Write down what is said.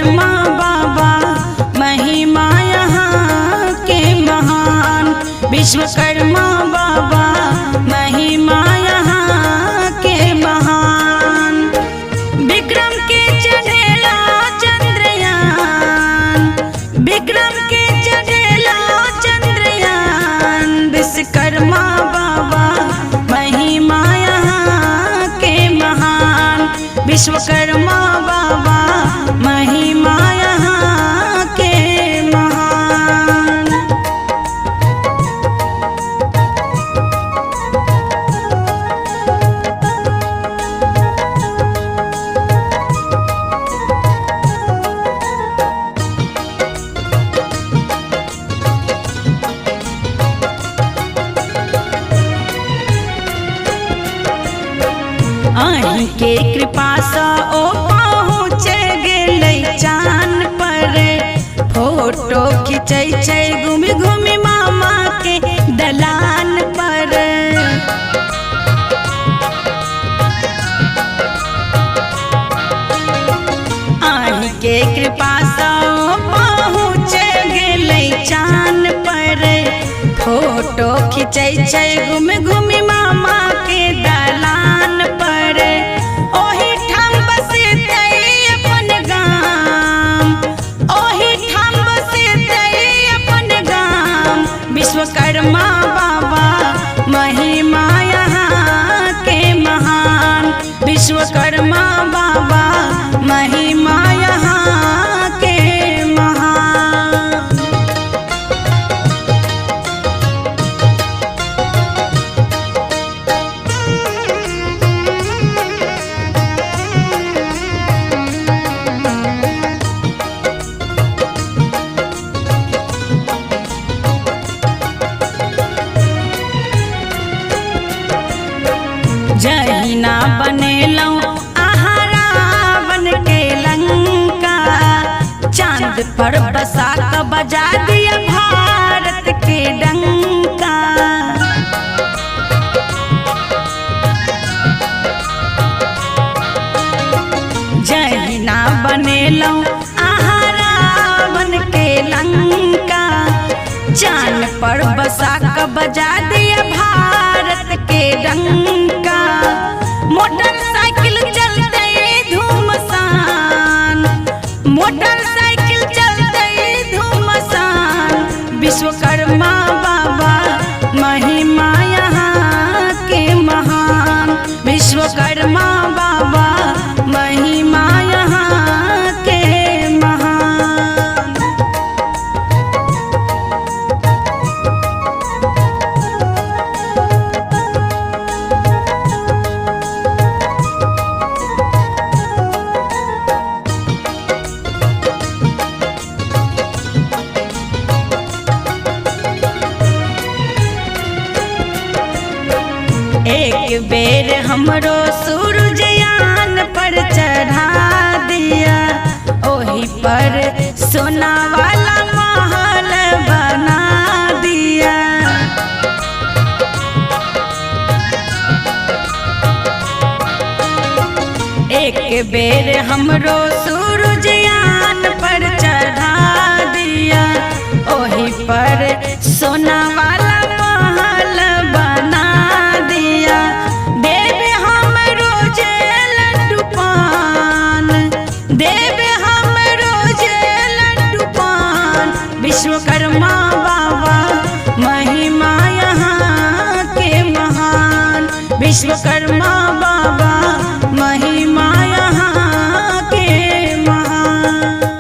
विश्वकर्मा बाबा महिमा यहाँ के महान। विश्वकर्मा बाबा महिमा यहाँ के महान। विक्रम के चढ़ेला चंद्रयान, विक्रम के चढ़ेला चंद्रयान। विश्वकर्मा बाबा महिमा यहाँ के महान। विश्वकर्मा बाबा महिमा यहाँ के महान। अहीं के कृपा सा ओ पहुँच गेलै चान पर। फोटो खिंचै छै घूमि घूमि मामा के दलान पर। अहीं के कृपा सा ओ पहुँच गेलै चान पर। फोटो खिंचै छै घूमि घूमि मामा के दलान पर। ओही ठाम बसतै अपन गाम, ओही ठाम बसतै अपन गाम। विश्वकर्मा बाबा महिमा यहाँ के महान। विश्वकर्मा बाबा महिमा यहाँ के महान। जहिना बनेलौं अहाँ रावण के लंका। चांद पर बसा क बजा दिया भारत के डंका। जहिना बनेलौं अहाँ रावण के लंका। चांद पर बसा क बजा दिया भारत के डंका। मोटरसाइकिल चलते धूमसान, मोटरसाइकिल चलते धूमसान। विश्वकर्मा बाबा महिमा यहाँ के महान। विश्वकर्मा बाबा महिमा यहाँ के महान। एक बेर हमरो सूरजयान पर चढ़ा दिया। ओही पर सोना वाला महल बना दिया। एक बेर हमरो सूरजयान पर चढ़ा दिया। ओही पर सोना वाला महल बना दिया। देव हमरो जे लड्डू पान, देव हमरो जे लड्डू पान। विश्वकर्मा बाबा महिमा यहाँ के महान। विश्वकर्मा